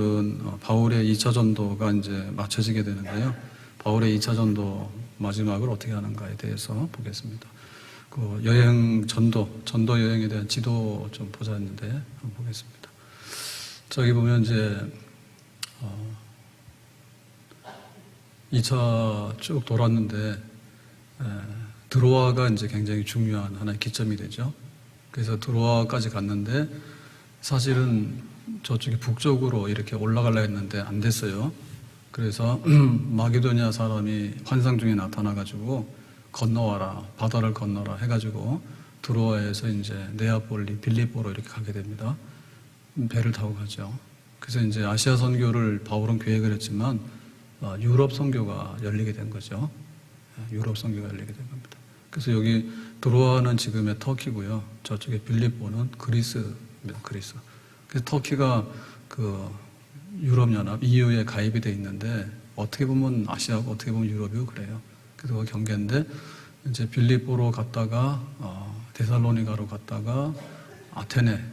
오늘은 바울의 2차 전도가 이제 마쳐지게 되는데요. 바울의 2차 전도 마지막을 어떻게 하는가에 대해서 보겠습니다. 그 여행 전도 여행에 대한 지도 좀 보자 했는데 한번 보겠습니다. 저기 보면 이제 2차 쭉 돌았는데 드로아가 이제 굉장히 중요한 하나의 기점이 되죠. 그래서 드로아까지 갔는데 사실은 저쪽에 북쪽으로 이렇게 올라가려 했는데 안 됐어요. 그래서 마게도냐 사람이 환상 중에 나타나가지고 건너와라, 바다를 건너라 해가지고 드로아에서 이제 네아폴리, 빌립보로 이렇게 가게 됩니다. 배를 타고 가죠. 그래서 이제 아시아 선교를 바울은 계획을 했지만 유럽 선교가 열리게 된 거죠. 유럽 선교가 열리게 된 겁니다. 그래서 여기 드로아는 지금의 터키고요. 저쪽에 빌립보는 그리스입니다. 그리스. 그래서 터키가 그 유럽연합 EU에 가입이 돼 있는데 어떻게 보면 아시아고 어떻게 보면 유럽이고 그래요. 그래서 그 경계인데 이제 빌립보로 갔다가 데살로니가로 갔다가 아테네,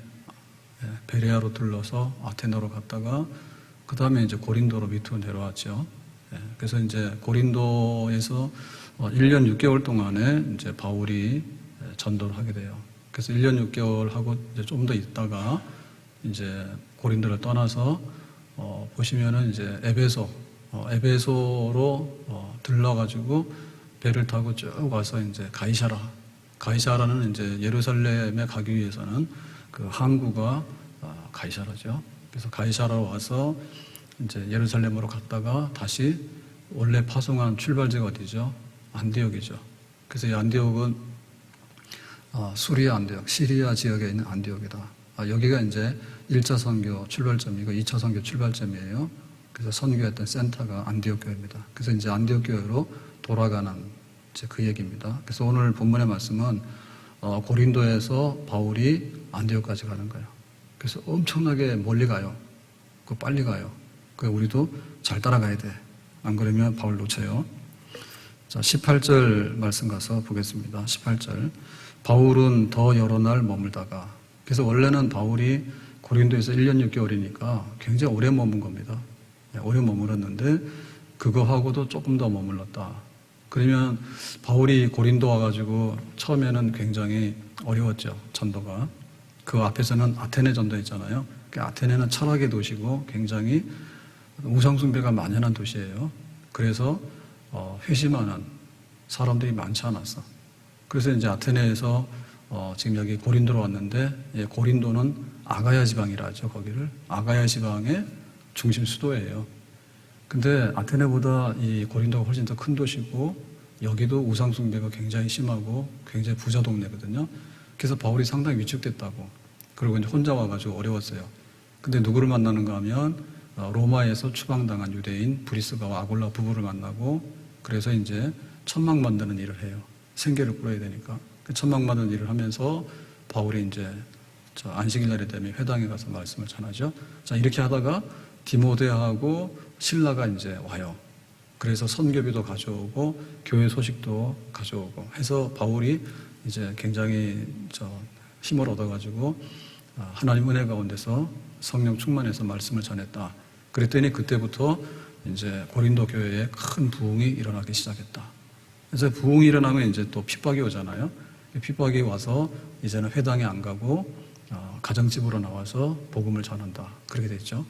베레아로 들러서 아테네로 갔다가 그 다음에 이제 고린도로 밑으로 내려왔죠. 그래서 이제 고린도에서 1년 6개월 동안에 이제 바울이 전도를 하게 돼요. 그래서 1년 6개월 하고 이제 좀 더 있다가 이제 고린도를 떠나서 보시면은 이제 에베소로 들러가지고 배를 타고 쭉 와서 이제 가이사라는 이제 예루살렘에 가기 위해서는 그 항구가 가이사라죠. 그래서 가이사라로 와서 이제 예루살렘으로 갔다가 다시 원래 파송한 출발지가 어디죠? 안디옥이죠. 그래서 이 안디옥은 수리아 안디옥, 시리아 지역에 있는 안디옥이다. 여기가 이제 1차 선교 출발점이고 2차 선교 출발점이에요. 그래서 선교했던 센터가 안디옥 교회입니다. 그래서 이제 안디옥 교회로 돌아가는 이제 그 얘기입니다. 그래서 오늘 본문의 말씀은 고린도에서 바울이 안디옥까지 가는 거예요. 그래서 엄청나게 멀리 가요. 그 빨리 가요. 그 우리도 잘 따라가야 돼. 안 그러면 바울 놓쳐요. 자, 18절 말씀 가서 보겠습니다. 18절. 바울은 더 여러 날 머물다가, 그래서 원래는 바울이 고린도에서 1년 6개월이니까 굉장히 오래 머문 겁니다. 오래 머물렀는데 그거하고도 조금 더 머물렀다. 그러면 바울이 고린도 와가지고 처음에는 굉장히 어려웠죠. 전도가. 그 앞에서는 아테네 전도했잖아요. 아테네는 철학의 도시고 굉장히 우상숭배가 만연한 도시예요. 그래서 회심하는 사람들이 많지 않았어. 그래서 이제 아테네에서 지금 여기 고린도로 왔는데, 고린도는 아가야 지방이라 하죠. 거기를 아가야 지방의 중심 수도예요. 근데 아테네보다 이 고린도가 훨씬 더 큰 도시고 여기도 우상숭배가 굉장히 심하고 굉장히 부자 동네거든요. 그래서 바울이 상당히 위축됐다고. 그리고 이제 혼자 와가지고 어려웠어요. 근데 누구를 만나는가 하면 로마에서 추방당한 유대인 브리스가와 아골라 부부를 만나고, 그래서 이제 천막 만드는 일을 해요. 생계를 꾸려야 되니까. 그 천막 만드는 일을 하면서 바울이 이제 안식일 날에 되면 회당에 가서 말씀을 전하죠. 자, 이렇게 하다가 디모데하고 신라가 이제 와요. 그래서 선교비도 가져오고 교회 소식도 가져오고 해서 바울이 이제 굉장히 힘을 얻어가지고 하나님 은혜 가운데서 성령 충만해서 말씀을 전했다. 그랬더니 그때부터 이제 고린도 교회에 큰 부흥이 일어나기 시작했다. 그래서 부흥이 일어나면 이제 또 핍박이 오잖아요. 핍박이 와서 이제는 회당에 안 가고 가정집으로 나와서 복음을 전한다. 그렇게 됐죠.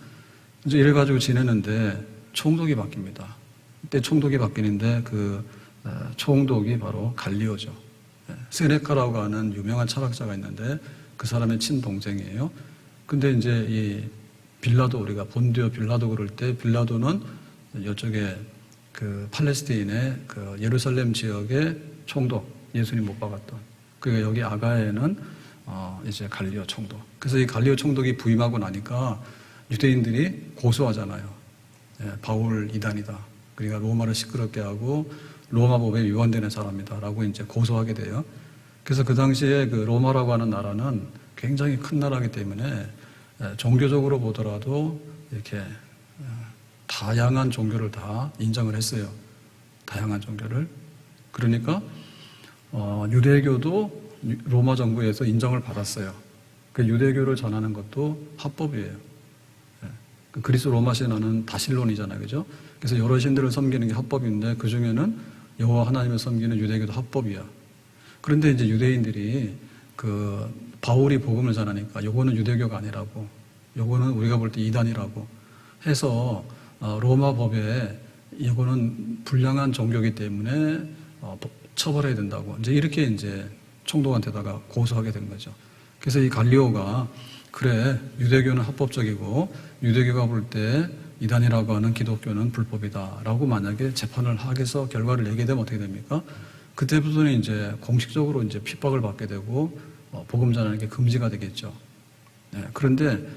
이제 이래가지고 지내는데 총독이 바뀝니다. 그때 총독이 바뀌는데 그 총독이 바로 갈리오죠. 세네카라고 하는 유명한 철학자가 있는데 그 사람의 친동생이에요. 근데 이제 이 빌라도, 우리가 본디오 빌라도 그럴 때 빌라도는 이쪽에 그 팔레스타인의 그 예루살렘 지역의 총독, 예수님 못 박았던. 그리고 여기 아가에는 이제 갈리오 총독. 그래서 이 갈리오 총독이 부임하고 나니까 유대인들이 고소하잖아요. 바울 이단이다. 그러니까 로마를 시끄럽게 하고 로마법에 위반되는 사람이다라고 이제 고소하게 돼요. 그래서 그 당시에 그 로마라고 하는 나라는 굉장히 큰 나라이기 때문에 종교적으로 보더라도 이렇게 다양한 종교를 다 인정을 했어요. 다양한 종교를. 그러니까 유대교도 로마 정부에서 인정을 받았어요. 그 유대교를 전하는 것도 합법이에요. 그 그리스 로마 신화는 다신론이잖아요, 그죠? 그래서 여러 신들을 섬기는 게 합법인데 그 중에는 여호와 하나님을 섬기는 유대교도 합법이야. 그런데 이제 유대인들이 그 바울이 복음을 전하니까 요거는 유대교가 아니라고, 요거는 우리가 볼 때 이단이라고 해서 로마 법에 이거는 불량한 종교이기 때문에 처벌해야 된다고 이제 이렇게 이제 총독한테다가 고소하게 된 거죠. 그래서 이 갈리오가 그래 유대교는 합법적이고 유대교가 볼 때 이단이라고 하는 기독교는 불법이다라고 만약에 재판을 하게 해서 결과를 내게 되면 어떻게 됩니까? 그때부터는 이제 공식적으로 이제 핍박을 받게 되고 복음 전하는 게 금지가 되겠죠. 네, 그런데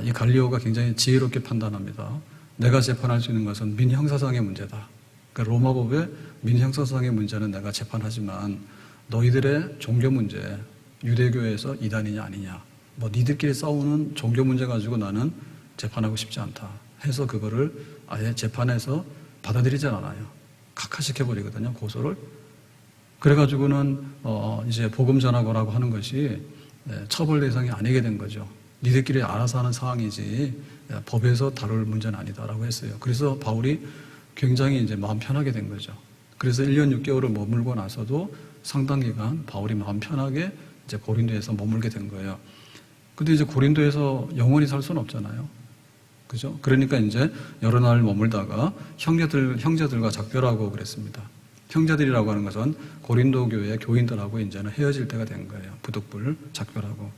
이 갈리오가 굉장히 지혜롭게 판단합니다. 내가 재판할 수 있는 것은 민형사상의 문제다. 그러니까 로마법의 민형사상의 문제는 내가 재판하지만 너희들의 종교 문제, 유대교에서 이단이냐 아니냐, 뭐 니들끼리 싸우는 종교 문제 가지고 나는 재판하고 싶지 않다 해서 그거를 아예 재판에서 받아들이지 않아요. 각하시켜버리거든요, 고소를. 그래가지고는 이제 복음 전하고라고 하는 것이 처벌 대상이 아니게 된 거죠. 니들끼리 알아서 하는 사항이지 법에서 다룰 문제는 아니다라고 했어요. 그래서 바울이 굉장히 이제 마음 편하게 된 거죠. 그래서 1년 6개월을 머물고 나서도 상당 기간 바울이 마음 편하게 이제 고린도에서 머물게 된 거예요. 근데 이제 고린도에서 영원히 살 수는 없잖아요. 그죠? 그러니까 이제 여러 날 머물다가 형제들과 작별하고 그랬습니다. 형제들이라고 하는 것은 고린도 교회 교인들하고 이제는 헤어질 때가 된 거예요. 부득불 작별하고.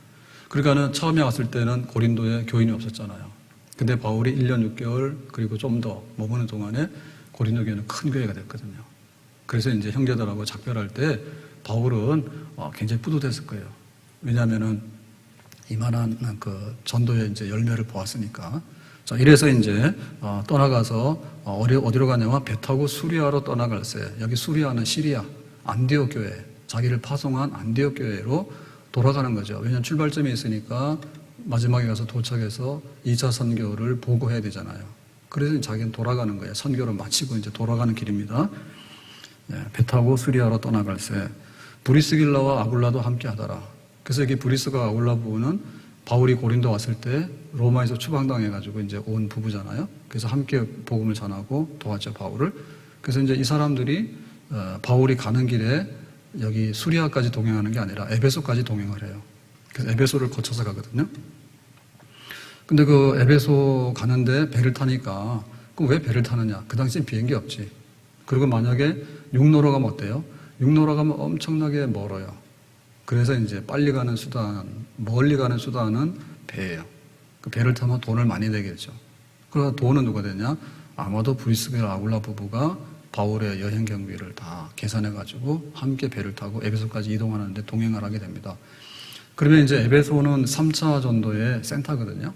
그러니까는 처음에 왔을 때는 고린도에 교인이 없었잖아요. 근데 바울이 1년 6개월 그리고 좀 더 머무는 동안에 고린도 교회는 큰 교회가 됐거든요. 그래서 이제 형제들하고 작별할 때 바울은 굉장히 뿌듯했을 거예요. 왜냐하면은 이만한 그 전도의 이제 열매를 보았으니까. 자, 이래서 이제 떠나가서 어디로 가냐면 배 타고 수리아로 떠나갈세. 여기 수리아는 시리아 안디옥 교회, 자기를 파송한 안디옥 교회로 돌아가는 거죠. 왜냐하면 출발점이 있으니까 마지막에 가서 도착해서 2차 선교를 보고해야 되잖아요. 그래서 자기는 돌아가는 거예요. 선교를 마치고 이제 돌아가는 길입니다. 배 타고 수리아로 떠나갈세. 브리스길라와 아굴라도 함께 하더라. 그래서 여기 브리스가 아굴라 부부는 바울이 고린도 왔을 때 로마에서 추방당해가지고 이제 온 부부잖아요. 그래서 함께 복음을 전하고 도왔죠, 바울을. 그래서 이제 이 사람들이 바울이 가는 길에 여기 수리아까지 동행하는 게 아니라 에베소까지 동행을 해요. 그래서 에베소를 거쳐서 가거든요. 근데 그 에베소 가는데 배를 타니까, 그럼 왜 배를 타느냐? 그 당시엔 비행기 없지. 그리고 만약에 육로로 가면 어때요? 육로로 가면 엄청나게 멀어요. 그래서 이제 빨리 가는 수단, 멀리 가는 수단은 배예요. 그 배를 타면 돈을 많이 내겠죠. 그래서 돈은 누가 되냐? 아마도 브리스길라 아굴라 부부가 바울의 여행 경비를 다 계산해가지고 함께 배를 타고 에베소까지 이동하는데 동행을 하게 됩니다. 그러면 이제 에베소는 3차 전도의 센터거든요.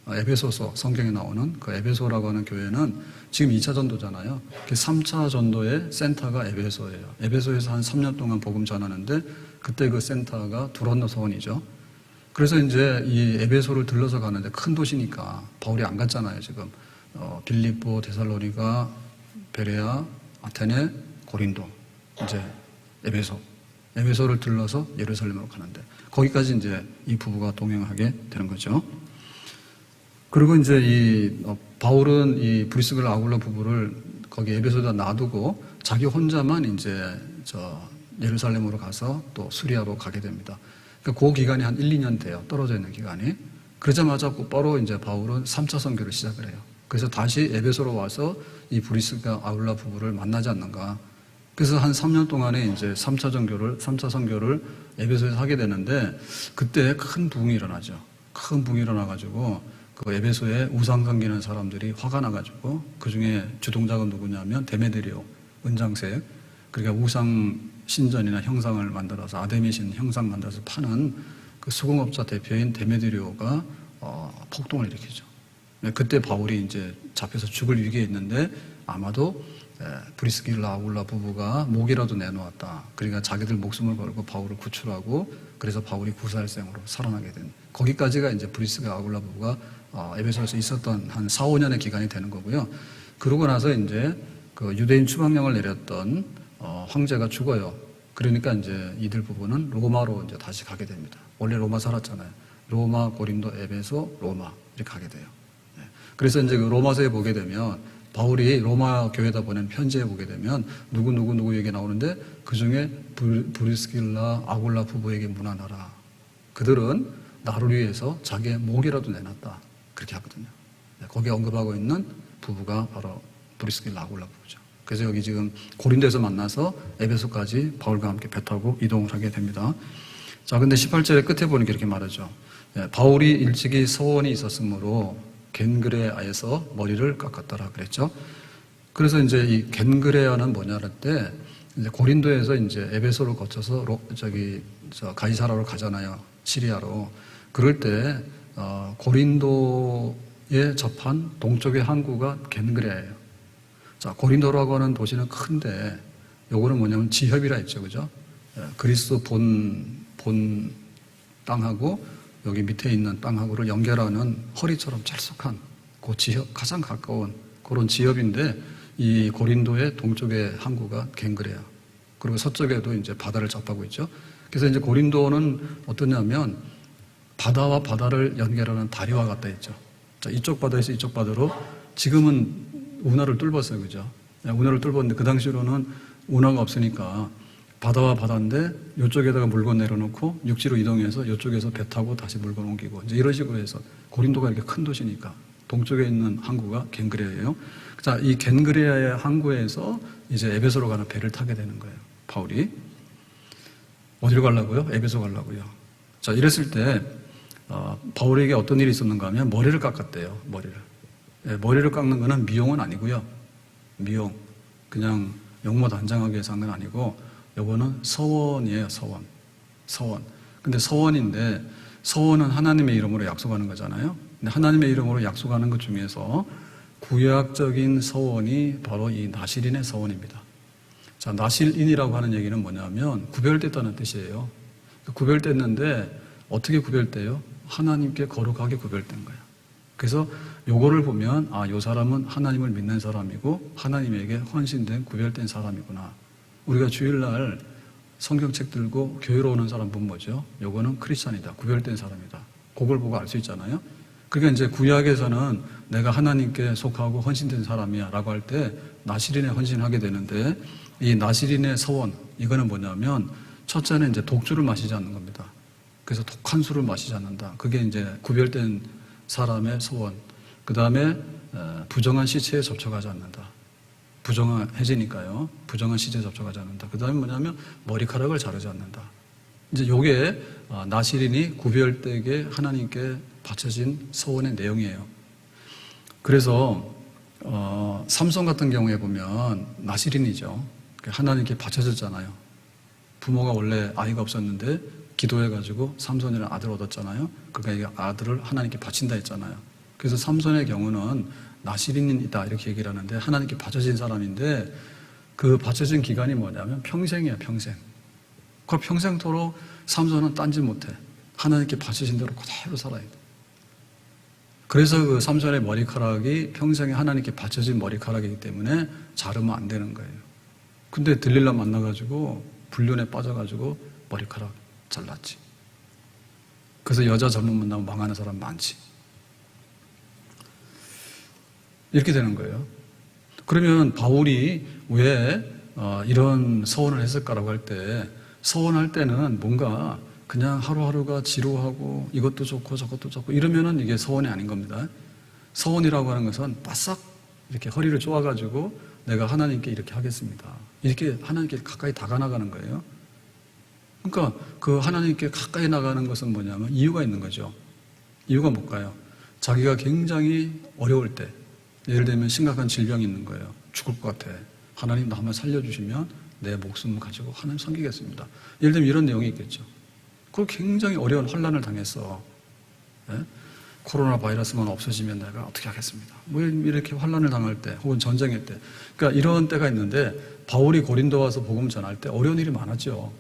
에베소서 성경에 나오는 그 에베소라고 하는 교회는 지금 2차 전도잖아요. 그 3차 전도의 센터가 에베소예요. 에베소에서 한 3년 동안 복음 전하는데 그때 그 센터가 두란노 서원이죠. 그래서 이제 이 에베소를 들러서 가는데 큰 도시니까 바울이 안 갔잖아요, 지금. 빌립보, 데살로니가, 베레아, 아테네, 고린도, 이제 에베소. 에베소를 들러서 예루살렘으로 가는데 거기까지 이제 이 부부가 동행하게 되는 거죠. 그리고 이제 이 바울은 이 브리스길라 아굴라 부부를 거기 에베소에다 놔두고 자기 혼자만 이제 예루살렘으로 가서 또 수리아로 가게 됩니다. 그러니까 그 기간이 한 1, 2년 돼요. 떨어져 있는 기간이. 그러자마자 곧바로 이제 바울은 3차 선교를 시작을 해요. 그래서 다시 에베소로 와서 이 브리스길라 아굴라 부부를 만나지 않는가. 그래서 한 3년 동안에 이제 3차 선교를 에베소에서 하게 되는데 그때 큰 부흥이 일어나죠. 큰 부흥이 일어나가지고 그 에베소에 우상 섬기는 사람들이 화가 나가지고 그 중에 주동자가 누구냐면 데메드리오, 은장색. 그러니까 우상 신전이나 형상을 만들어서 아데미신 형상 만들어서 파는 그 수공업자 대표인 데메드리오가 폭동을 일으키죠. 그때 바울이 이제 잡혀서 죽을 위기에 있는데 아마도 브리스길라 아굴라 부부가 목이라도 내놓았다. 그러니까 자기들 목숨을 걸고 바울을 구출하고 그래서 바울이 구살생으로 살아나게 된 거기까지가 이제 브리스길라 아굴라 부부가 에베소에서 있었던 한 4, 5년의 기간이 되는 거고요. 그러고 나서 이제 그 유대인 추방령을 내렸던 황제가 죽어요. 그러니까 이제 이들 부부는 로마로 이제 다시 가게 됩니다. 원래 로마 살았잖아요. 로마, 고린도, 에베소, 로마 이렇게 가게 돼요. 그래서 이제 그 로마서에 보게 되면 바울이 로마 교회에다 보낸 편지에 보게 되면 누구 얘기 나오는데 그 중에 브리스길라 아굴라 부부에게 문안하라. 그들은 나를 위해서 자기의 목이라도 내놨다. 그렇게 하거든요. 거기에 언급하고 있는 부부가 바로 브리스길라 아굴라 부부죠. 그래서 여기 지금 고린도에서 만나서 에베소까지 바울과 함께 배 타고 이동을 하게 됩니다. 자, 근데 18절의 끝에 보니까 이렇게 말하죠. 바울이 일찍이 소원이 있었으므로 겐그레아에서 머리를 깎았더라 그랬죠. 그래서 이제 이 겐그레아는 뭐냐 할 때 이제 고린도에서 이제 에베소를 거쳐서 가이사라로 가잖아요. 시리아로. 그럴 때 고린도에 접한 동쪽의 항구가 겐그레아예요. 자, 고린도라고 하는 도시는 큰데 요거는 뭐냐면 지협이라 했죠. 그죠? 그리스 본 땅하고 여기 밑에 있는 땅하고를 연결하는 허리처럼 찰석한 그 지협, 가장 가까운 그런 지협인데 이 고린도의 동쪽의 항구가 겐그레아. 그리고 서쪽에도 이제 바다를 접하고 있죠. 그래서 이제 고린도는 어떠냐면 바다와 바다를 연결하는 다리와 같다 했죠. 자, 이쪽 바다에서 이쪽 바다로 지금은 운하를 뚫었어요. 그죠? 운하를 뚫었는데 그 당시로는 운하가 없으니까 바다와 바다인데 이쪽에다가 물건 내려놓고 육지로 이동해서 이쪽에서 배 타고 다시 물건 옮기고 이제 이런 식으로 해서 고린도가 이렇게 큰 도시니까 동쪽에 있는 항구가 겐그레아예요. 자, 이 겐그레아의 항구에서 이제 에베소로 가는 배를 타게 되는 거예요. 바울이 어디로 가려고요? 에베소 가려고요. 자, 이랬을 때 바울에게 어떤 일이 있었는가 하면 머리를 깎았대요. 머리를 깎는 거는 미용은 아니고요. 미용 그냥 용모 단장하기 위해서 한 건 아니고 요거는 서원이에요. 서원. 근데 서원인데 서원은 하나님의 이름으로 약속하는 거잖아요. 근데 하나님의 이름으로 약속하는 것 중에서 구약적인 서원이 바로 이 나실인의 서원입니다. 자, 나실인이라고 하는 얘기는 뭐냐면 구별됐다는 뜻이에요. 구별됐는데 어떻게 구별돼요? 하나님께 거룩하게 구별된 거예요. 그래서 요거를 보면 요 사람은 하나님을 믿는 사람이고 하나님에게 헌신된 구별된 사람이구나. 우리가 주일날 성경책 들고 교회로 오는 사람 보면 뭐죠? 요거는 크리스찬이다. 구별된 사람이다. 그걸 보고 알 수 있잖아요. 그러니까 이제 구약에서는 내가 하나님께 속하고 헌신된 사람이야 라고 할 때 나실인에 헌신하게 되는데 이 나실인의 서원, 이거는 뭐냐면 첫째는 이제 독주를 마시지 않는 겁니다. 그래서 독한 술을 마시지 않는다. 그게 이제 구별된 사람의 서원. 그 다음에 부정한 시체에 접촉하지 않는다. 부정해지니까요. 부정한 시체에 접촉하지 않는다. 그 다음에 뭐냐면 머리카락을 자르지 않는다. 이제 요게 나실인이 구별되게 하나님께 바쳐진 서원의 내용이에요. 그래서 삼손 같은 경우에 보면 나실인이죠. 하나님께 바쳐졌잖아요. 부모가 원래 아이가 없었는데 기도해가지고 삼손이라는 아들을 얻었잖아요. 그러니까 이 아들을 하나님께 바친다 했잖아요. 그래서 삼손의 경우는 나실인이다 이렇게 얘기를 하는데 하나님께 바쳐진 사람인데 그 바쳐진 기간이 뭐냐면 평생이에요. 평생. 그 평생토록 삼손은 딴짓 못해. 하나님께 바쳐진 대로 그대로 살아야 돼. 그래서 그 삼손의 머리카락이 평생에 하나님께 바쳐진 머리카락이기 때문에 자르면 안 되는 거예요. 근데 들릴라 만나가지고 불륜에 빠져가지고 머리카락 잘랐지. 그래서 여자 잘못 만나면 망하는 사람 많지. 이렇게 되는 거예요. 그러면 바울이 왜 이런 서원을 했을까라고 할 때 서원할 때는 뭔가 그냥 하루하루가 지루하고 이것도 좋고 저것도 좋고 이러면은 이게 서원이 아닌 겁니다. 서원이라고 하는 것은 바싹 이렇게 허리를 쪼아가지고 내가 하나님께 이렇게 하겠습니다. 이렇게 하나님께 가까이 다가나가는 거예요. 그러니까 그 하나님께 가까이 나가는 것은 뭐냐면 이유가 있는 거죠. 이유가 뭘까요? 자기가 굉장히 어려울 때, 예를 들면 심각한 질병이 있는 거예요. 죽을 것 같아. 하나님 나 한번 살려주시면 내 목숨을 가지고 하나님 섬기겠습니다. 예를 들면 이런 내용이 있겠죠. 그 굉장히 어려운 환난을 당했어. 예? 코로나 바이러스만 없어지면 내가 어떻게 하겠습니다. 뭐 이렇게 환난을 당할 때 혹은 전쟁의 때. 그러니까 이런 때가 있는데 바울이 고린도 와서 복음 전할 때 어려운 일이 많았죠.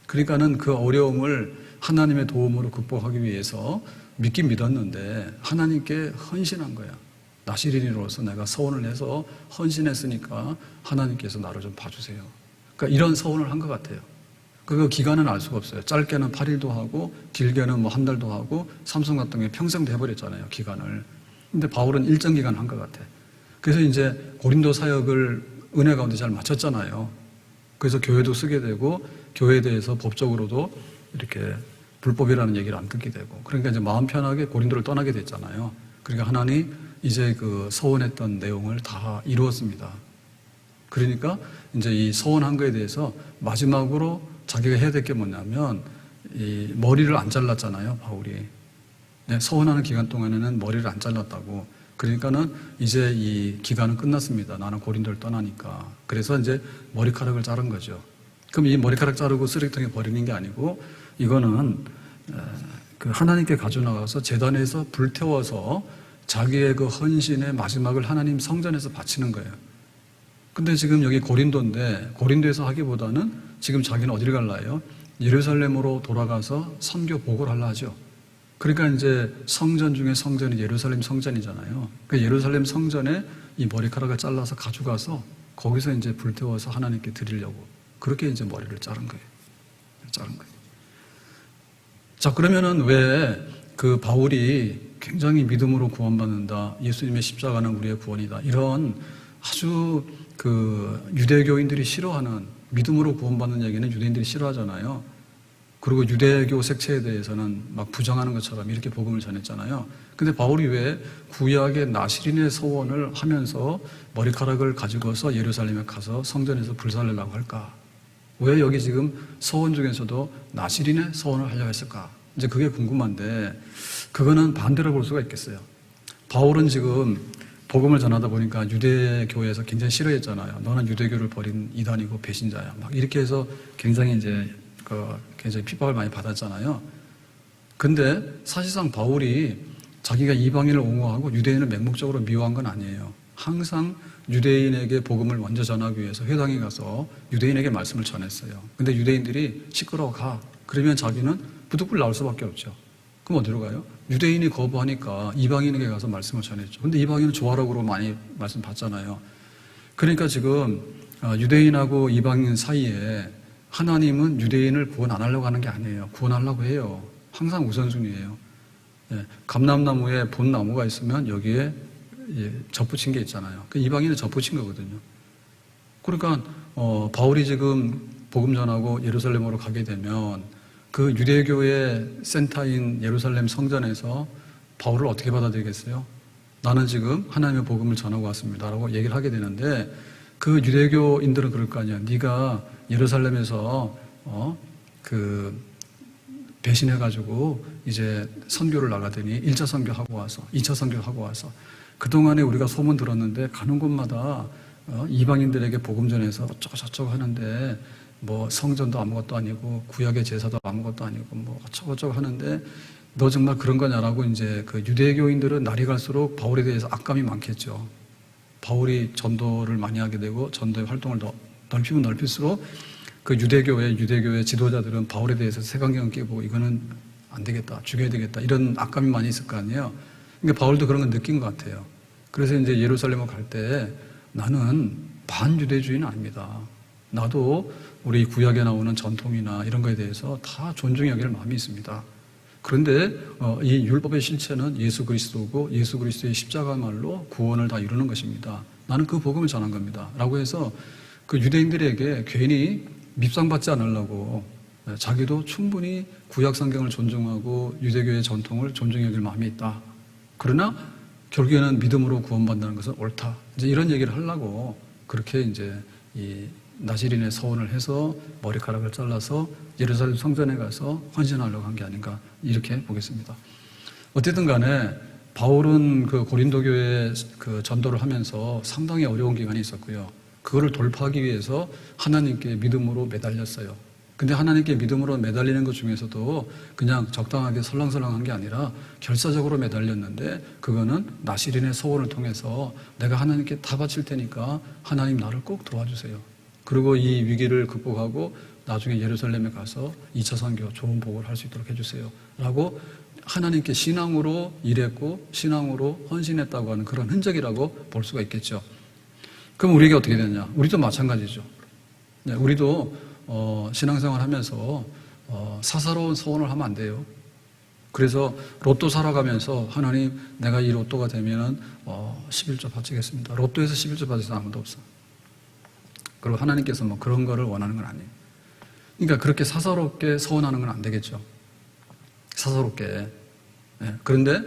그러니까는 그 어려움을 하나님의 도움으로 극복하기 위해서 믿긴 믿었는데 하나님께 헌신한 거야. 나실인으로서 내가 서원을 해서 헌신했으니까 하나님께서 나를 좀 봐주세요. 그러니까 이런 서원을 한 것 같아요. 그 기간은 알 수가 없어요. 짧게는 8일도 하고 길게는 뭐 한 달도 하고 삼손 같은 경우에 평생도 해버렸잖아요. 기간을. 근데 바울은 일정 기간 한 것 같아. 그래서 이제 고린도 사역을 은혜 가운데 잘 마쳤잖아요. 그래서 교회도 쓰게 되고 교회에 대해서 법적으로도 이렇게 불법이라는 얘기를 안 듣게 되고, 그러니까 이제 마음 편하게 고린도를 떠나게 됐잖아요. 그러니까 하나님 이제 그 서원했던 내용을 다 이루었습니다. 그러니까 이제 이 서원한 거에 대해서 마지막으로 자기가 해야 될 게 뭐냐면 이 머리를 안 잘랐잖아요, 바울이. 네, 서원하는 기간 동안에는 머리를 안 잘랐다고. 그러니까는 이제 이 기간은 끝났습니다. 나는 고린도를 떠나니까. 그래서 이제 머리카락을 자른 거죠. 그럼 이 머리카락 자르고 쓰레기통에 버리는 게 아니고 이거는 그 하나님께 가져나가서 제단에서 불태워서 자기의 그 헌신의 마지막을 하나님 성전에서 바치는 거예요. 근데 지금 여기 고린도인데 고린도에서 하기보다는 지금 자기는 어디를 갈라요? 예루살렘으로 돌아가서 선교 보고를 하려 하죠. 그러니까 이제 성전 중에 성전이 예루살렘 성전이잖아요. 그 예루살렘 성전에 이 머리카락을 잘라서 가져가서 거기서 이제 불태워서 하나님께 드리려고 그렇게 이제 머리를 자른 거예요. 자, 그러면은 왜 그 바울이 굉장히 믿음으로 구원받는다, 예수님의 십자가는 우리의 구원이다, 이런 아주 그 유대교인들이 싫어하는, 믿음으로 구원받는 얘기는 유대인들이 싫어하잖아요. 그리고 유대교 색채에 대해서는 막 부정하는 것처럼 이렇게 복음을 전했잖아요. 근데 바울이 왜 구약의 나시린의 서원을 하면서 머리카락을 가지고서 예루살렘에 가서 성전에서 불살려고 할까? 왜 여기 지금 서원 중에서도 나시린의 서원을 하려고 했을까? 이제 그게 궁금한데, 그거는 반대로 볼 수가 있겠어요. 바울은 지금 복음을 전하다 보니까 유대교에서 굉장히 싫어했잖아요. 너는 유대교를 버린 이단이고 배신자야. 막 이렇게 해서 굉장히 이제 굉장히 핍박을 많이 받았잖아요. 근데 사실상 바울이 자기가 이방인을 옹호하고 유대인을 맹목적으로 미워한 건 아니에요. 항상 유대인에게 복음을 먼저 전하기 위해서 회당에 가서 유대인에게 말씀을 전했어요. 근데 유대인들이 시끄러워 가. 그러면 자기는 부득불 나올 수밖에 없죠. 그럼 어디로 가요? 유대인이 거부하니까 이방인에게 가서 말씀을 전했죠. 근데 이방인은 좋아라고 많이 말씀 받잖아요. 그러니까 지금 유대인하고 이방인 사이에 하나님은 유대인을 구원 안 하려고 하는 게 아니에요. 구원하려고 해요. 항상 우선순위예요. 감람나무에 본 나무가 있으면 여기에 접붙인 게 있잖아요. 그 이방인은 접붙인 거거든요. 그러니까 바울이 지금 복음 전하고 예루살렘으로 가게 되면 그 유대교의 센터인 예루살렘 성전에서 바울을 어떻게 받아들이겠어요? 나는 지금 하나님의 복음을 전하고 왔습니다라고 얘기를 하게 되는데, 그 유대교인들은 그럴 거 아니야. 네가 예루살렘에서 그 배신해가지고 이제 선교를 나가더니 1차 선교하고 와서 2차 선교하고 와서 그동안에 우리가 소문 들었는데 가는 곳마다 이방인들에게 복음 전해서 어쩌고 저쩌고 하는데 뭐 성전도 아무것도 아니고 구약의 제사도 아무것도 아니고 뭐 어쩌고 저쩌고 하는데 너 정말 그런 거냐라고 이제 그 유대교인들은 날이 갈수록 바울에 대해서 악감이 많겠죠. 바울이 전도를 많이 하게 되고 전도의 활동을 넓히면 넓힐수록 그 유대교의 지도자들은 바울에 대해서 색안경을 끼고 이거는 안 되겠다, 죽여야 되겠다, 이런 악감이 많이 있을 거 아니에요. 그러니까 바울도 그런 걸 느낀 것 같아요. 그래서 이제 예루살렘을 갈 때 나는 반유대주의는 아닙니다. 나도 우리 구약에 나오는 전통이나 이런 거에 대해서 다 존중해 여길 마음이 있습니다. 그런데 이 율법의 실체는 예수 그리스도고 예수 그리스도의 십자가말로 구원을 다 이루는 것입니다. 나는 그 복음을 전한 겁니다. 라고 해서 그 유대인들에게 괜히 밉상받지 않으려고 자기도 충분히 구약 성경을 존중하고 유대교의 전통을 존중해 여길 마음이 있다. 그러나 결국에는 믿음으로 구원받는다는 것은 옳다. 이제 이런 얘기를 하려고 그렇게 이제 이 나시린의 서원을 해서 머리카락을 잘라서 예루살렘 성전에 가서 헌신하려고 한 게 아닌가, 이렇게 보겠습니다. 어쨌든 간에 바울은 그 고린도 교회 그 전도를 하면서 상당히 어려운 기간이 있었고요. 그거를 돌파하기 위해서 하나님께 믿음으로 매달렸어요. 근데 하나님께 믿음으로 매달리는 것 중에서도 그냥 적당하게 설렁설렁한 게 아니라 결사적으로 매달렸는데, 그거는 나시린의 서원을 통해서 내가 하나님께 다 바칠 테니까 하나님 나를 꼭 도와주세요. 그리고 이 위기를 극복하고 나중에 예루살렘에 가서 2차 선교 좋은 복을 할 수 있도록 해주세요 라고 하나님께 신앙으로 일했고 신앙으로 헌신했다고 하는 그런 흔적이라고 볼 수가 있겠죠. 그럼 우리에게 어떻게 되냐? 우리도 마찬가지죠. 네, 우리도 신앙생활 하면서 사사로운 소원을 하면 안 돼요. 그래서 로또 살아가면서 하나님 내가 이 로또가 되면은 11조 바치겠습니다. 로또에서 11조 받을 사람 아무도 없어. 그리고 하나님께서 뭐 그런 거를 원하는 건 아니에요. 그러니까 그렇게 사사롭게 서원하는 건 안 되겠죠. 사사롭게. 네. 그런데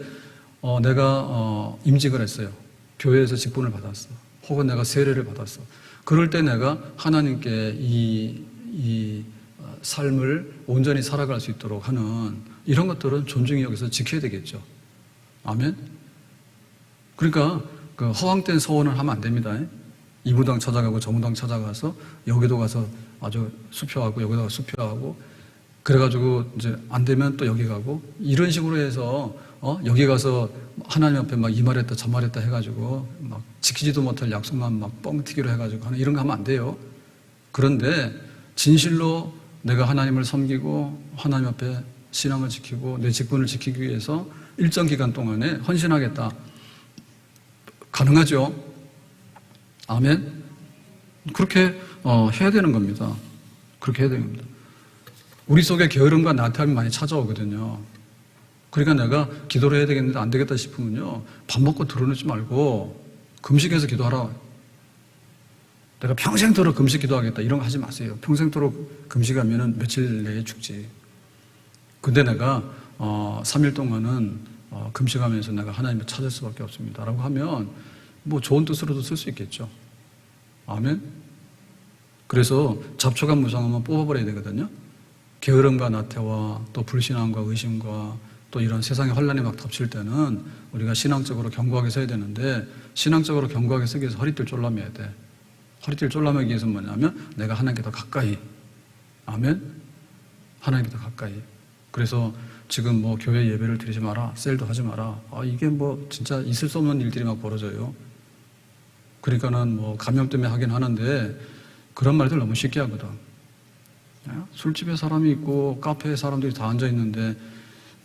내가 임직을 했어요. 교회에서 직분을 받았어. 혹은 내가 세례를 받았어. 그럴 때 내가 하나님께 이 삶을 온전히 살아갈 수 있도록 하는 이런 것들은 존중히 여기서 지켜야 되겠죠. 아멘? 그러니까 그 허황된 서원을 하면 안 됩니다. 이 무당 찾아가고 저 무당 찾아가서 여기도 가서 아주 수표하고 여기다가 수표하고 그래가지고 이제 안 되면 또 여기 가고 이런 식으로 해서 여기 가서 하나님 앞에 막 이 말했다 저 말했다 해가지고 막 지키지도 못할 약속만 막 뻥튀기로 해가지고 하는 이런 거 하면 안 돼요. 그런데 진실로 내가 하나님을 섬기고 하나님 앞에 신앙을 지키고 내 직분을 지키기 위해서 일정 기간 동안에 헌신하겠다. 가능하죠? 아멘? 그렇게 해야 되는 겁니다. 그렇게 해야 되는 겁니다. 우리 속에 게으름과 나태함이 많이 찾아오거든요. 그러니까 내가 기도를 해야 되겠는데 안 되겠다 싶으면요. 밥 먹고 드러내지 말고 금식해서 기도하라. 내가 평생토록 금식 기도하겠다 이런 거 하지 마세요. 평생토록 금식하면 며칠 내에 죽지. 근데 내가 3일 동안은 금식하면서 내가 하나님을 찾을 수밖에 없습니다 라고 하면 뭐 좋은 뜻으로도 쓸 수 있겠죠. 아멘. 그래서 잡초가 무성하면 뽑아버려야 되거든요. 게으름과 나태와 또 불신앙과 의심과 또 이런 세상의 혼란이 막 덮칠 때는 우리가 신앙적으로 견고하게 서야 되는데 신앙적으로 견고하게 서기 위해서 허리띠를 졸라매야 돼. 허리띠를 졸라매기 위해서 뭐냐면 내가 하나님께 더 가까이. 아멘. 하나님께 더 가까이. 그래서 지금 뭐 교회 예배를 드리지 마라, 셀도 하지 마라. 이게 뭐 진짜 있을 수 없는 일들이 막 벌어져요. 그러니까는 뭐 감염 때문에 하긴 하는데 그런 말들 너무 쉽게 하거든. 술집에 사람이 있고 카페에 사람들이 다 앉아 있는데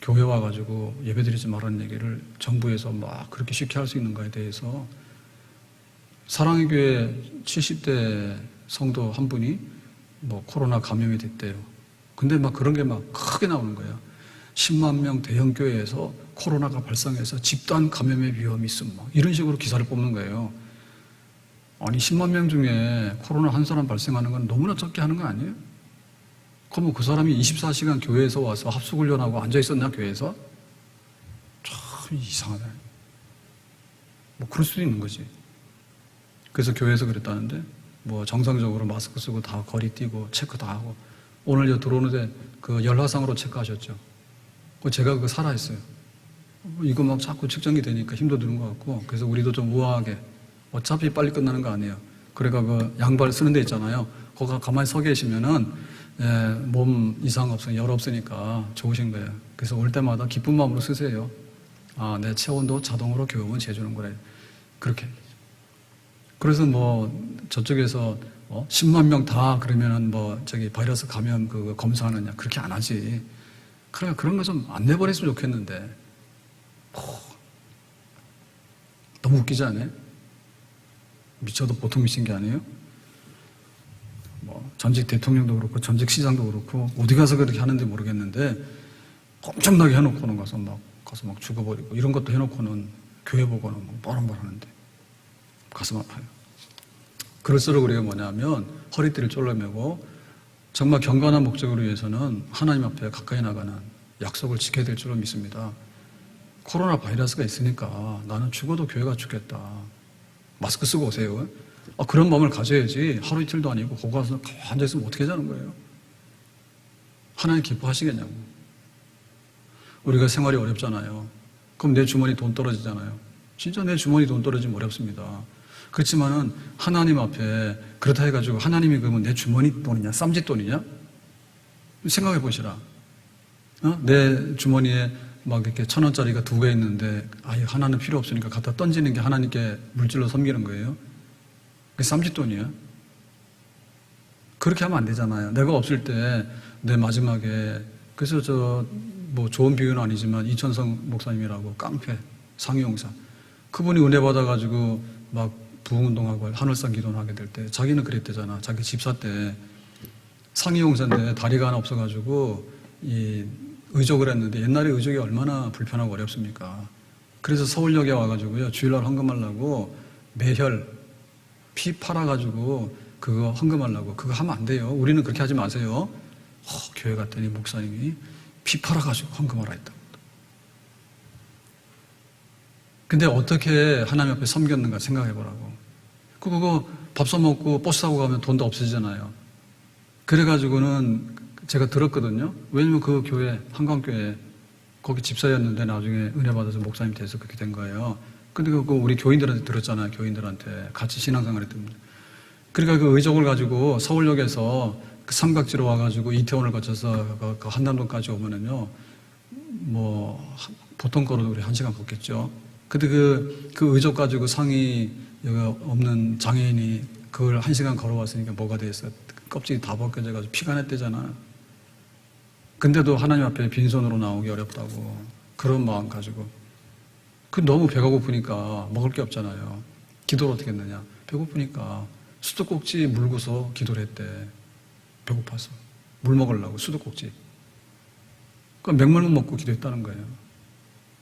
교회 와가지고 예배 드리지 말라는 얘기를 정부에서 막 그렇게 쉽게 할 수 있는 거에 대해서 사랑의 교회 70대 성도 한 분이 뭐 코로나 감염이 됐대요. 근데 막 그런 게 막 크게 나오는 거예요. 10만 명 대형 교회에서 코로나가 발생해서 집단 감염의 위험이 있음 막 이런 식으로 기사를 뽑는 거예요. 아니 10만 명 중에 코로나 한 사람 발생하는 건 너무나 적게 하는 거 아니에요? 그러면 그 사람이 24시간 교회에서 와서 합숙훈련하고 앉아있었나 교회에서? 참 이상하다. 뭐 그럴 수도 있는 거지. 그래서 교회에서 그랬다는데 뭐 정상적으로 마스크 쓰고 다 거리 뛰고 체크 다 하고 오늘 들어오는데 그 열화상으로 체크하셨죠. 제가 그거 살아있어요. 이거 막 자꾸 측정이 되니까 힘도 드는 것 같고 그래서 우리도 좀 우아하게 어차피 빨리 끝나는 거 아니에요. 그러니까 그 양발 쓰는 데 있잖아요. 거기 가만히 서 계시면은 몸 이상 열 없으니까 좋으신 거예요. 그래서 올 때마다 기쁜 마음으로 쓰세요. 내 체온도 자동으로 교육은 재주는 거래. 그렇게. 그래서 뭐 저쪽에서 10만 명 다 그러면은 뭐 바이러스 감염 그거 검사하느냐 그렇게 안 하지. 그러니까 그런 거 좀 안 내버렸으면 좋겠는데. 너무 웃기지 않아요? 미쳐도 보통 미친 게 아니에요? 뭐 전직 대통령도 그렇고 전직 시장도 그렇고 어디 가서 그렇게 하는지 모르겠는데 엄청나게 해놓고는 가서 막 죽어버리고 이런 것도 해놓고는 교회 보고는 막 뻐렁뻐렁하는데 가슴 아파요. 그럴수록 우리가 뭐냐면 허리띠를 졸라매고 정말 경건한 목적을 위해서는 하나님 앞에 가까이 나가는 약속을 지켜야 될 줄로 믿습니다. 코로나 바이러스가 있으니까 나는 죽어도 교회가 죽겠다. 마스크 쓰고 오세요. 그런 마음을 가져야지 하루 이틀도 아니고 거기 가서 앉아있으면 어떻게 자는 거예요? 하나님 기뻐하시겠냐고. 우리가 생활이 어렵잖아요. 그럼 내 주머니 돈 떨어지잖아요. 진짜 내 주머니 돈 떨어지면 어렵습니다. 그렇지만은 하나님 앞에 그렇다 해가지고 하나님이 그러면 내 주머니 돈이냐 쌈짓 돈이냐? 생각해 보시라. 내 주머니에 막 이렇게 1,000원짜리가 2개 있는데 하나는 필요 없으니까 갖다 던지는 게 하나님께 물질로 섬기는 거예요. 그게 쌈짓돈이야. 그렇게 하면 안 되잖아요. 내가 없을 때 내 마지막에 그래서 뭐 좋은 비유는 아니지만 이천성 목사님이라고 깡패 상위용사 그분이 은혜 받아가지고 막 부흥운동하고 하늘상 기도를 하게 될 때 자기는 그랬대잖아. 자기 집사 때 상위용사인데 다리가 하나 없어가지고 이 의족을 했는데 옛날에 의족이 얼마나 불편하고 어렵습니까? 그래서 서울역에 와가지고요, 주일날 헌금하려고 매혈, 피 팔아가지고 그거 헌금하려고. 그거 하면 안 돼요. 우리는 그렇게 하지 마세요. 교회 갔더니 목사님이 피 팔아가지고 헌금하라 했다고. 근데 어떻게 하나님 앞에 섬겼는가 생각해 보라고. 그거 밥 사먹고 버스 타고 가면 돈도 없어지잖아요. 그래가지고는 제가 들었거든요. 왜냐면 그 교회, 한강교회, 거기 집사였는데 나중에 은혜 받아서 목사님 돼서 그렇게 된 거예요. 근데 그거 우리 교인들한테 들었잖아요. 교인들한테. 같이 신앙생활 했던. 그러니까 그 의족을 가지고 서울역에서 그 삼각지로 와가지고 이태원을 거쳐서 그 한남동까지 오면은요, 뭐, 보통 거로 우리 1시간 걷겠죠. 근데 그 의족 가지고 상의 없는 장애인이 그걸 1시간 걸어왔으니까 뭐가 됐어? 껍질이 다 벗겨져가지고 피가 냈대잖아. 근데도 하나님 앞에 빈손으로 나오기 어렵다고. 그런 마음 가지고. 그 너무 배가 고프니까 먹을 게 없잖아요. 기도를 어떻게 했느냐. 배고프니까 수도꼭지 물고서 기도를 했대. 배고파서. 물 먹으려고 수도꼭지. 그러니까 맹물만 먹고 기도했다는 거예요.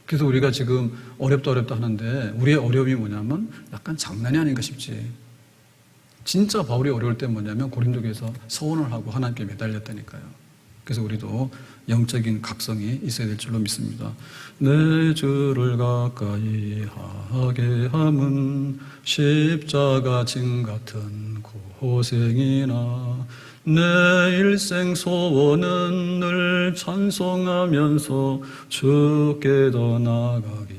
그래서 우리가 지금 어렵다 하는데 우리의 어려움이 뭐냐면 약간 장난이 아닌가 싶지. 진짜 바울이 어려울 때 뭐냐면 고린도교에서 서원을 하고 하나님께 매달렸다니까요. 그래서 우리도 영적인 각성이 있어야 될 줄로 믿습니다. 내 주를 가까이 하게 함은 십자가 진 같은 고생이나 내 일생 소원은 늘 찬송하면서 주께 더 나아가기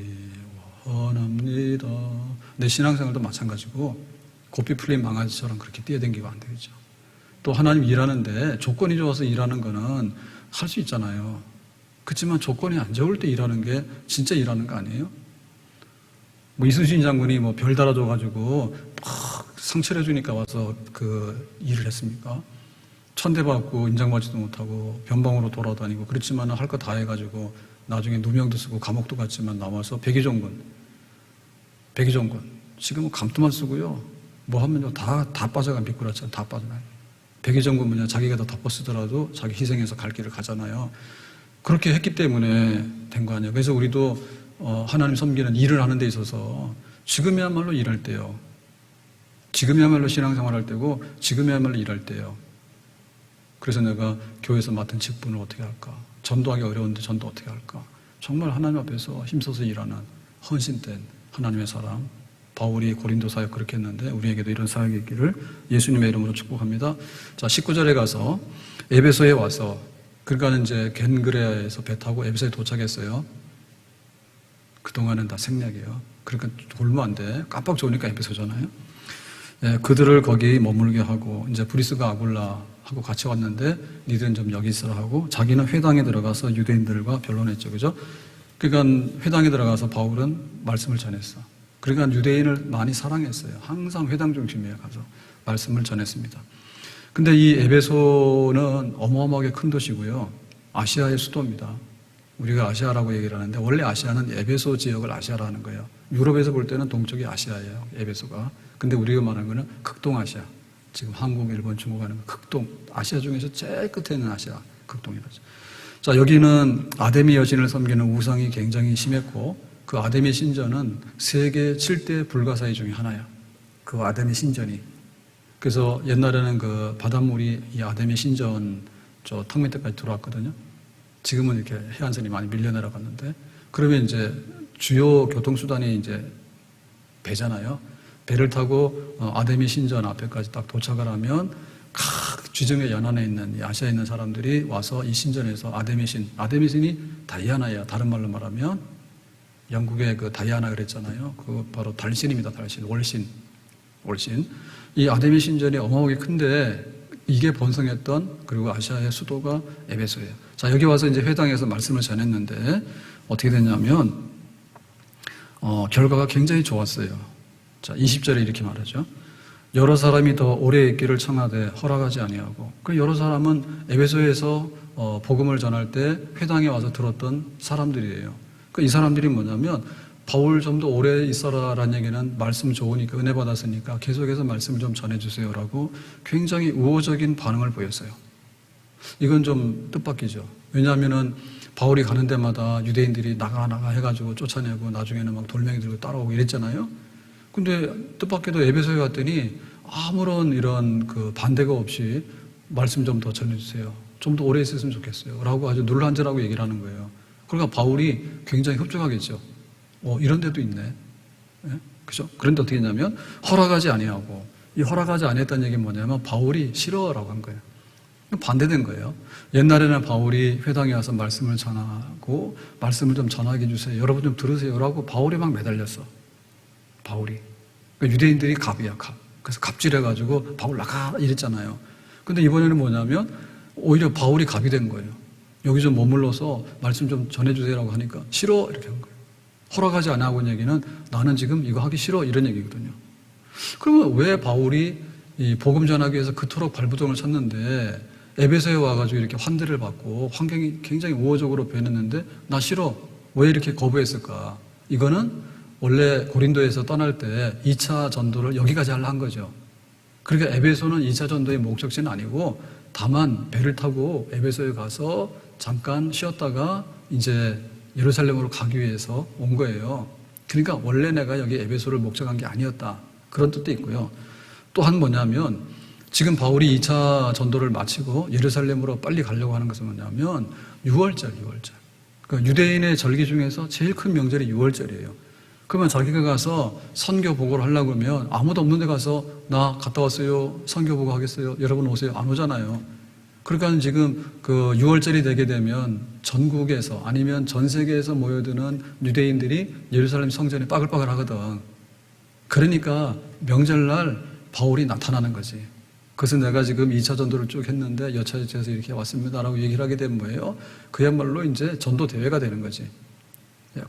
원합니다. 내 신앙생활도 마찬가지고 고삐 풀린 망아지처럼 그렇게 뛰어다니고 안 되겠죠. 또 하나님 일하는데 조건이 좋아서 일하는 거는 할 수 있잖아요. 그렇지만 조건이 안 좋을 때 일하는 게 진짜 일하는 거 아니에요? 뭐 이순신 장군이 뭐 별 달아줘가지고 막 상처를 해주니까 와서 그 일을 했습니까? 천대받고 인정받지도 못하고 변방으로 돌아다니고 그렇지만 할 거 다 해가지고 나중에 누명도 쓰고 감옥도 갔지만 나와서 백의종군 지금은 감투만 쓰고요 뭐 하면요 다 빠져가 미꾸라지처럼 다 빠져나요. 백의종군 뭐냐 자기가 더 덮어 쓰더라도 자기 희생해서 갈 길을 가잖아요. 그렇게 했기 때문에 된 거 아니에요. 그래서 우리도 하나님 섬기는 일을 하는 데 있어서 지금이야말로 일할 때요. 지금이야말로 신앙생활할 때고 지금이야말로 일할 때요. 그래서 내가 교회에서 맡은 직분을 어떻게 할까? 전도하기 어려운데 전도 어떻게 할까? 정말 하나님 앞에서 힘써서 일하는 헌신된 하나님의 사람 바울이 고린도 사역 그렇게 했는데 우리에게도 이런 사역이 있기를 예수님의 이름으로 축복합니다. 자, 19절에 가서 에베소에 와서 그러니까 이제 겐그레아에서 배 타고 에베소에 도착했어요. 그동안은 다 생략이에요. 그러니까 돌면 안 돼. 깜빡 좋으니까 에베소잖아요. 예, 그들을 거기 머물게 하고 이제 브리스가 아굴라하고 같이 왔는데 니들은 좀 여기 있으라 하고 자기는 회당에 들어가서 유대인들과 변론했죠. 그죠? 그러니까 회당에 들어가서 바울은 말씀을 전했어. 그러니까 유대인을 많이 사랑했어요. 항상 회당 중심에 가서 말씀을 전했습니다. 근데 이 에베소는 어마어마하게 큰 도시고요. 아시아의 수도입니다. 우리가 아시아라고 얘기를 하는데 원래 아시아는 에베소 지역을 아시아라는 거예요. 유럽에서 볼 때는 동쪽이 아시아예요. 에베소가. 근데 우리가 말하는 거는 극동아시아. 지금 한국, 일본, 중국 하는 극동. 아시아 중에서 제일 끝에 있는 아시아. 극동이라죠. 자, 여기는 아데미 여신을 섬기는 우상이 굉장히 심했고 그 아데미 신전은 세계 7대 불가사의 중에 하나야. 그 아데미 신전이. 그래서 옛날에는 그 바닷물이 이 아데미 신전 저 턱 밑에까지 들어왔거든요. 지금은 이렇게 해안선이 많이 밀려 내려갔는데 그러면 이제 주요 교통수단이 이제 배잖아요. 배를 타고 아데미 신전 앞에까지 딱 도착을 하면 각 지중해 연안에 있는 아시아에 있는 사람들이 와서 이 신전에서 아데미신이 다이아나야. 다른 말로 말하면 영국의 그 다이아나 그랬잖아요. 그 바로 달신입니다. 달신, 월신. 이 아데미 신전이 어마어마하게 큰데 이게 번성했던 그리고 아시아의 수도가 에베소예요. 자, 여기 와서 이제 회당에서 말씀을 전했는데 어떻게 됐냐면 결과가 굉장히 좋았어요. 자, 20절에 이렇게 말하죠. 여러 사람이 더 오래 있기를 청하되 허락하지 아니하고 그 여러 사람은 에베소에서 복음을 전할 때 회당에 와서 들었던 사람들이에요. 이 사람들이 뭐냐면 바울 좀 더 오래 있어라라는 얘기는 말씀 좋으니까 은혜 받았으니까 계속해서 말씀을 좀 전해주세요라고 굉장히 우호적인 반응을 보였어요. 이건 좀 뜻밖이죠. 왜냐하면은 바울이 가는 데마다 유대인들이 나가 해가지고 쫓아내고 나중에는 막 돌멩이 들고 따라오고 이랬잖아요. 근데 뜻밖에도 에베소에 갔더니 아무런 이런 그 반대가 없이 말씀 좀 더 전해주세요. 좀 더 오래 있었으면 좋겠어요. 라고 아주 놀란저라고 얘기를 하는 거예요. 그러니까 바울이 굉장히 흡족하겠죠. 이런 데도 있네. 예? 그죠? 그런데 어떻게 했냐면 허락하지 아니하고, 이 허락하지 아니했다는 얘기는 뭐냐면 바울이 싫어라고 한 거예요. 반대된 거예요. 옛날에는 바울이 회당에 와서 말씀을 전하고 말씀을 좀 전하게 해주세요. 여러분 좀 들으세요. 라고 바울이 막 매달렸어. 바울이. 그러니까 유대인들이 갑이야, 갑. 그래서 갑질해가지고 바울 나가 이랬잖아요. 근데 이번에는 뭐냐면 오히려 바울이 갑이 된 거예요. 여기 좀 머물러서 말씀 좀 전해주세요라고 하니까 싫어 이렇게 한 거예요. 허락하지 않아고 한 얘기는 나는 지금 이거 하기 싫어 이런 얘기거든요. 그러면 왜 바울이 이 복음 전하기 위해서 그토록 발부동을 쳤는데 에베소에 와가지고 이렇게 환대를 받고 환경이 굉장히 우호적으로 변했는데 나 싫어 왜 이렇게 거부했을까? 이거는 원래 고린도에서 떠날 때 2차 전도를 여기까지 하려 한 거죠. 그러니까 에베소는 2차 전도의 목적지는 아니고 다만 배를 타고 에베소에 가서 잠깐 쉬었다가 이제 예루살렘으로 가기 위해서 온 거예요. 그러니까 원래 내가 여기 에베소를 목적한 게 아니었다. 그런 뜻도 있고요. 또한 뭐냐면 지금 바울이 2차 전도를 마치고 예루살렘으로 빨리 가려고 하는 것은 뭐냐면 6월절. 그러니까 유대인의 절기 중에서 제일 큰 명절이 6월절이에요. 그러면 자기가 가서 선교 보고를 하려고 하면 아무도 없는 데 가서 나 갔다 왔어요. 선교 보고 하겠어요. 여러분 오세요. 안 오잖아요. 그러니까 지금 그 6월절이 되게 되면 전국에서 아니면 전 세계에서 모여드는 유대인들이 예루살렘 성전에 빠글빠글 하거든. 그러니까 명절날 바울이 나타나는 거지. 그래서 내가 지금 2차 전도를 쭉 했는데 여차저차해서 이렇게 왔습니다라고 얘기를 하게 되면 뭐예요? 그야말로 이제 전도 대회가 되는 거지.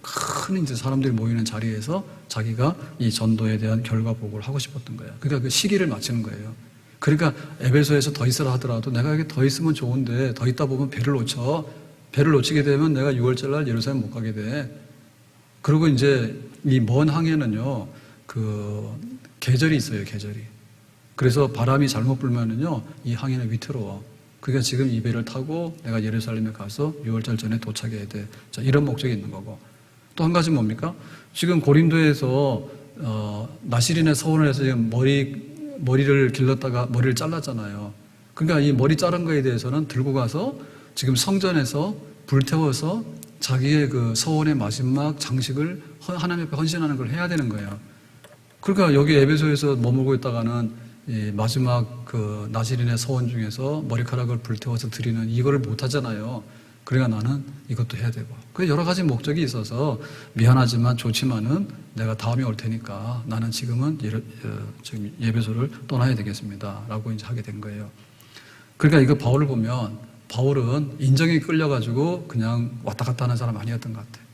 큰 이제 사람들이 모이는 자리에서 자기가 이 전도에 대한 결과 보고를 하고 싶었던 거예요. 그러니까 그 시기를 맞추는 거예요. 그러니까 에베소에서 더 있으라 하더라도 내가 여기 더 있으면 좋은데 더 있다 보면 배를 놓쳐. 배를 놓치게 되면 내가 6월절 날 예루살렘 못 가게 돼. 그리고 이제 이 먼 항해는요, 그 계절이 있어요, 계절이. 그래서 바람이 잘못 불면은요, 이 항해는 위태로워. 그러니까 지금 이 배를 타고 내가 예루살렘에 가서 6월절 전에 도착해야 돼. 자, 이런 목적이 있는 거고. 또 한 가지 뭡니까? 지금 고린도에서 나시린의 서원을 해서 지금 머리를 길렀다가 머리를 잘랐잖아요. 그러니까 이 머리 자른 거에 대해서는 들고 가서 지금 성전에서 불태워서 자기의 그 서원의 마지막 장식을 하나님 앞에 헌신하는 걸 해야 되는 거예요. 그러니까 여기 에베소에서 머물고 있다가는 이 마지막 그 나시린의 서원 중에서 머리카락을 불태워서 드리는 이거를 못 하잖아요. 그러니까 나는 이것도 해야 되고. 그 여러 가지 목적이 있어서 미안하지만 좋지만은 내가 다음에 올 테니까 나는 지금은 지금 예배소를 떠나야 되겠습니다. 라고 이제 하게 된 거예요. 그러니까 이거 바울을 보면 바울은 인정에 끌려가지고 그냥 왔다 갔다 하는 사람 아니었던 것 같아요.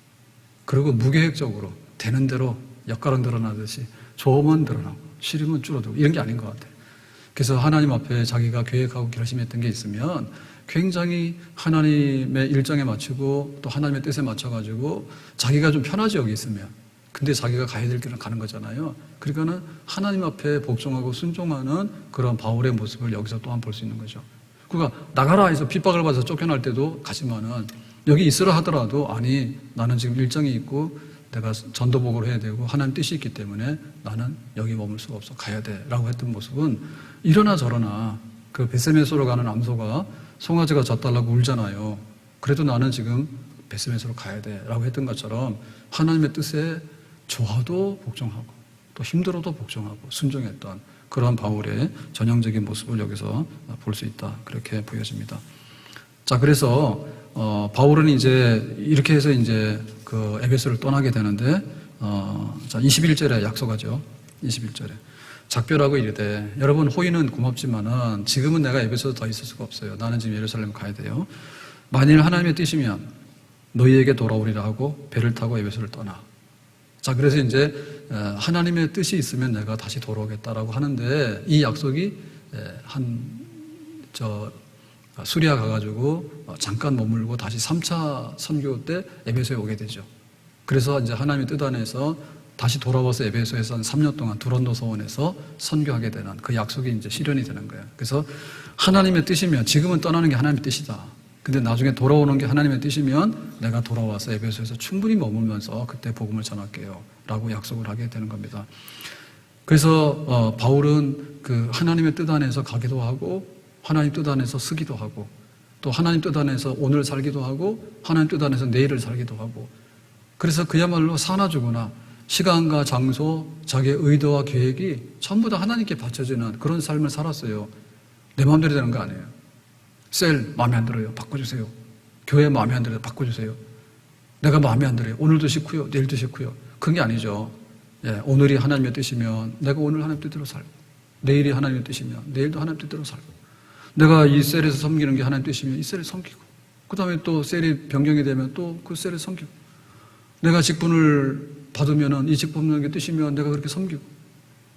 그리고 무계획적으로 되는 대로 엿가락 드러나듯이 좋으면 드러나고 싫으면 줄어들고 이런 게 아닌 것 같아요. 그래서 하나님 앞에 자기가 계획하고 결심했던 게 있으면 굉장히 하나님의 일정에 맞추고 또 하나님의 뜻에 맞춰가지고 자기가 좀 편하지 여기 있으면. 근데 자기가 가야 될 길은 가는 거잖아요. 그러니까는 하나님 앞에 복종하고 순종하는 그런 바울의 모습을 여기서 또한 볼 수 있는 거죠. 그러니까 나가라 해서 핍박을 받아서 쫓겨날 때도 가지만은 여기 있으라 하더라도 아니 나는 지금 일정이 있고 내가 전도복을 해야 되고 하나님 뜻이 있기 때문에 나는 여기 머물 수가 없어 가야 돼 라고 했던 모습은 이러나 저러나 그 베세메소로 가는 암소가 송아지가 젖달라고 울잖아요. 그래도 나는 지금 베세메소로 가야 돼 라고 했던 것처럼 하나님의 뜻에 좋아도 복종하고 또 힘들어도 복종하고 순종했던 그러한 바울의 전형적인 모습을 여기서 볼 수 있다. 그렇게 보여집니다. 자, 그래서 바울은 이제 이렇게 해서 이제 그 에베소를 떠나게 되는데 자, 21절에 약속하죠. 21절에 작별하고 이르되 여러분 호의는 고맙지만은 지금은 내가 에베소에 더 있을 수가 없어요. 나는 지금 예루살렘 가야 돼요. 만일 하나님의 뜻이면 너희에게 돌아오리라 하고 배를 타고 에베소를 떠나. 자, 그래서 이제 하나님의 뜻이 있으면 내가 다시 돌아오겠다라고 하는데 이 약속이 수리아 가가지고 잠깐 머물고 다시 3차 선교 때 에베소에 오게 되죠. 그래서 이제 하나님의 뜻 안에서 다시 돌아와서 에베소에서 한 3년 동안 두란노 서원에서 선교하게 되는 그 약속이 이제 실현이 되는 거예요. 그래서 하나님의 뜻이면 지금은 떠나는 게 하나님의 뜻이다. 근데 나중에 돌아오는 게 하나님의 뜻이면 내가 돌아와서 에베소에서 충분히 머물면서 그때 복음을 전할게요 라고 약속을 하게 되는 겁니다. 그래서 바울은 그 하나님의 뜻 안에서 가기도 하고 하나님 뜻 안에서 쓰기도 하고 또 하나님 뜻 안에서 오늘 살기도 하고 하나님 뜻 안에서 내일을 살기도 하고 그래서 그야말로 사나 죽으나 시간과 장소, 자기의 의도와 계획이 전부 다 하나님께 바쳐지는 그런 삶을 살았어요. 내 마음대로 되는 거 아니에요. 셀 마음에 안 들어요. 바꿔주세요. 교회 마음에 안 들어요. 바꿔주세요. 내가 마음에 안 들어요. 오늘도 싫고요. 내일도 싫고요. 그런 게 아니죠. 예, 오늘이 하나님의 뜻이면 내가 오늘 하나님 뜻대로 살고 내일이 하나님의 뜻이면 내일도 하나님 뜻대로 살고 내가 이 셀에서 섬기는 게 하나님 뜻이면 이 셀에 섬기고 그 다음에 또 셀이 변경이 되면 또 그 셀에 섬기고 내가 직분을 받으면 이 직분을 게 뜻이면 내가 그렇게 섬기고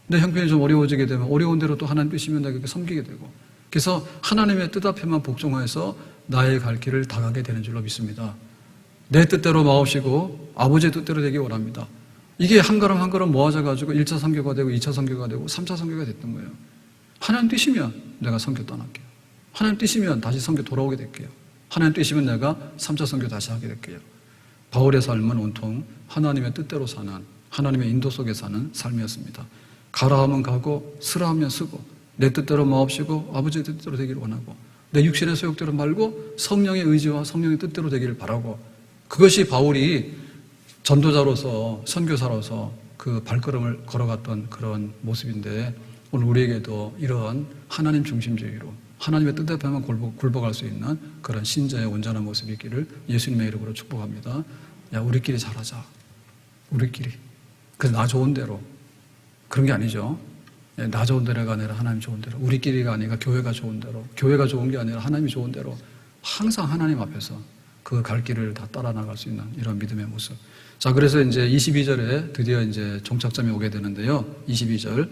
내 형편이 좀 어려워지게 되면 어려운 대로 또 하나님 뜻이면 내가 그렇게 섬기게 되고 그래서 하나님의 뜻 앞에만 복종해서 나의 갈 길을 다 가게 되는 줄로 믿습니다. 내 뜻대로 마옵시고 아버지의 뜻대로 되기 원합니다. 이게 한 걸음 한 걸음 모아져가지고 1차 선교가 되고 2차 선교가 되고 3차 선교가 됐던 거예요. 하나님 뜻이면 내가 선교 떠날게요. 하나님 뜻이면 다시 선교 돌아오게 될게요. 하나님 뜻이면 내가 3차 선교 다시 하게 될게요. 바울의 삶은 온통 하나님의 뜻대로 사는 하나님의 인도 속에 사는 삶이었습니다. 가라 하면 가고 쓰라 하면 쓰고 내 뜻대로 마옵시고 아버지의 뜻대로 되기를 원하고 내 육신의 소욕대로 말고 성령의 의지와 성령의 뜻대로 되기를 바라고 그것이 바울이 전도자로서 선교사로서 그 발걸음을 걸어갔던 그런 모습인데 오늘 우리에게도 이러한 하나님 중심주의로 하나님의 뜻 앞에만 굴복할 수 있는 그런 신자의 온전한 모습이 있기를 예수님의 이름으로 축복합니다. 야, 우리끼리 잘하자. 우리끼리. 그래서 나 좋은 대로. 그런 게 아니죠. 나 좋은 대로가 아니라 하나님 좋은 대로. 우리끼리가 아니라 교회가 좋은 대로. 교회가 좋은 게 아니라 하나님이 좋은 대로. 항상 하나님 앞에서 그 갈 길을 다 따라 나갈 수 있는 이런 믿음의 모습. 자, 그래서 이제 22절에 드디어 이제 종착점에 오게 되는데요. 22절.